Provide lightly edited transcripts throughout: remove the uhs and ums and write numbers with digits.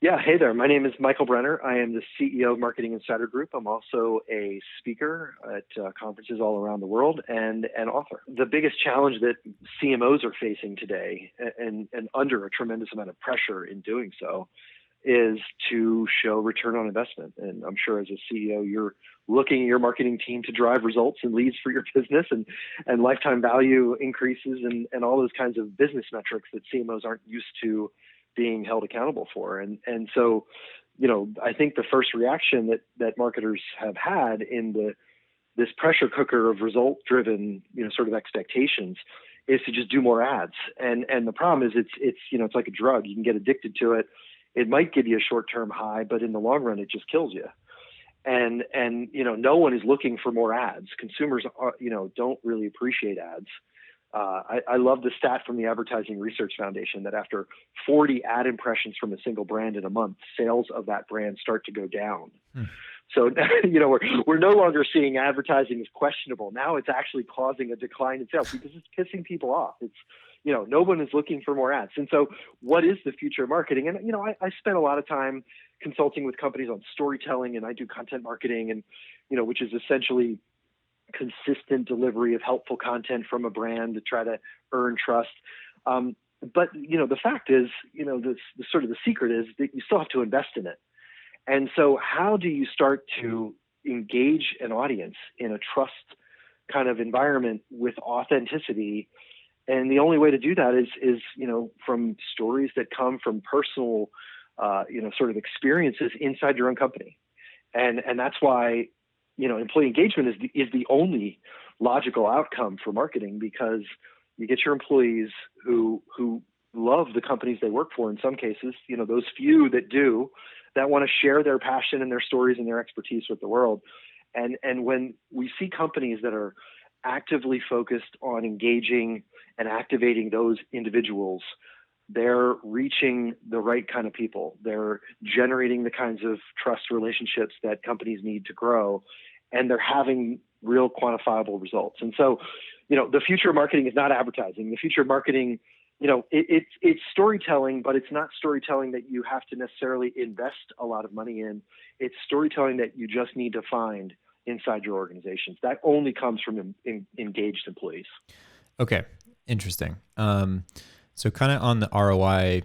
Yeah, hey there. My name is Michael Brenner. I am the CEO of Marketing Insider Group. I'm also a speaker at conferences all around the world and an author. The biggest challenge that CMOs are facing today, and under a tremendous amount of pressure in doing so, is to show return on investment. And I'm sure as a CEO, you're looking at your marketing team to drive results and leads for your business and lifetime value increases and all those kinds of business metrics that CMOs aren't used to being held accountable for. And so, I think the first reaction that marketers have had in this pressure cooker of result driven, sort of expectations is to just do more ads. And the problem is it's like a drug. You can get addicted to it. It might give you a short-term high, but in the long run, it just kills you. And no one is looking for more ads. Consumers don't really appreciate ads. I love the stat from the Advertising Research Foundation that after 40 ad impressions from a single brand in a month, sales of that brand start to go down. So, we're no longer seeing advertising as questionable. Now it's actually causing a decline in sales because it's pissing people off. It's, no one is looking for more ads. And so what is the future of marketing? And, I spent a lot of time consulting with companies on storytelling, and I do content marketing and, which is essentially consistent delivery of helpful content from a brand to try to earn trust. But, the fact is, the sort of the secret is that you still have to invest in it. And so how do you start to engage an audience in a trust kind of environment with authenticity? And the only way to do that is from stories that come from personal, sort of experiences inside your own company. And that's why, employee engagement is the only logical outcome for marketing, because you get your employees who love the companies they work for. In some cases, those few that do, that want to share their passion and their stories and their expertise with the world. And when we see companies that are actively focused on engaging and activating those individuals, they're reaching the right kind of people. They're generating the kinds of trust relationships that companies need to grow, and they're having real quantifiable results. And so, the future of marketing is not advertising. The future of marketing, it's storytelling, but it's not storytelling that you have to necessarily invest a lot of money in. It's storytelling that you just need to find inside your organizations. That only comes from engaged employees. Okay, interesting. So kind of on the ROI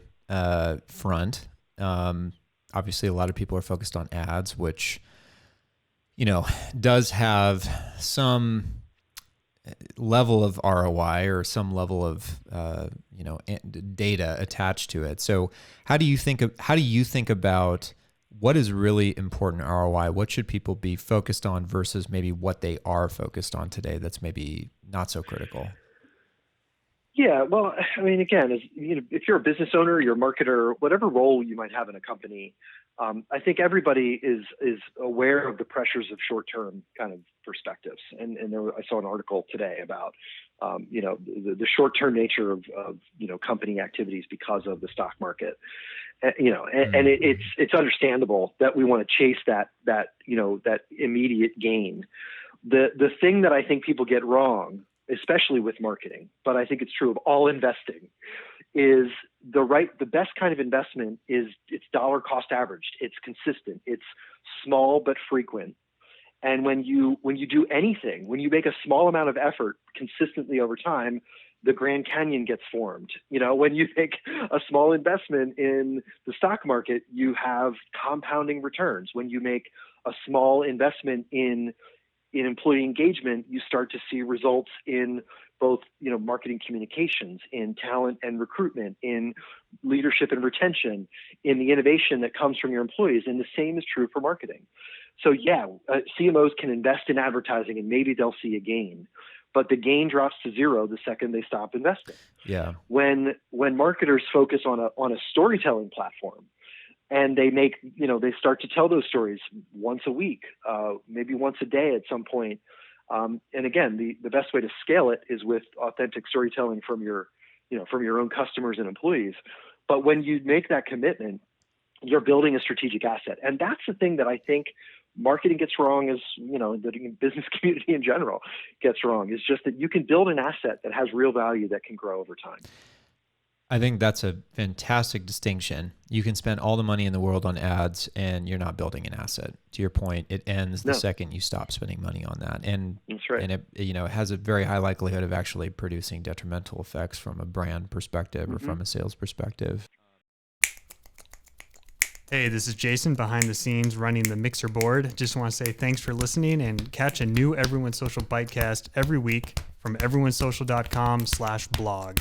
front, obviously a lot of people are focused on ads, which, does have some level of ROI or some level of, data attached to it. So how do you think about what is really important ROI? What should people be focused on versus maybe what they are focused on today that's maybe not so critical? Yeah, well, I mean, again, if you're a business owner, you're a marketer, whatever role you might have in a company, I think everybody is aware of the pressures of short-term kind of perspectives. And I saw an article today about, the short-term nature of company activities because of the stock market. And it's understandable that we want to chase that immediate gain. The thing that I think people get wrong, especially with marketing, but I think it's true of all investing, is the best kind of investment is it's dollar cost averaged. It's consistent. It's small but frequent. And when you do anything, when you make a small amount of effort consistently over time, the Grand Canyon gets formed. When you make a small investment in the stock market, you have compounding returns. When you make a small investment in employee engagement, you start to see results in both, marketing communications, in talent and recruitment, in leadership and retention, in the innovation that comes from your employees. And the same is true for marketing. So CMOs can invest in advertising and maybe they'll see a gain, but the gain drops to zero the second they stop investing. Yeah. When marketers focus on a storytelling platform, and they start to tell those stories once a week, maybe once a day at some point. And again, the best way to scale it is with authentic storytelling from your own customers and employees. But when you make that commitment, you're building a strategic asset. And that's the thing that I think marketing gets wrong, as the business community in general gets wrong, is just that you can build an asset that has real value that can grow over time. I think that's a fantastic distinction. You can spend all the money in the world on ads and you're not building an asset. To your point, it ends the second you stop spending money on that. And that's right. And it, it has a very high likelihood of actually producing detrimental effects from a brand perspective or from a sales perspective. Hey, this is Jason behind the scenes running the mixer board. Just want to say thanks for listening and catch a new Everyone Social Bitecast every week from everyonesocial.com/blog.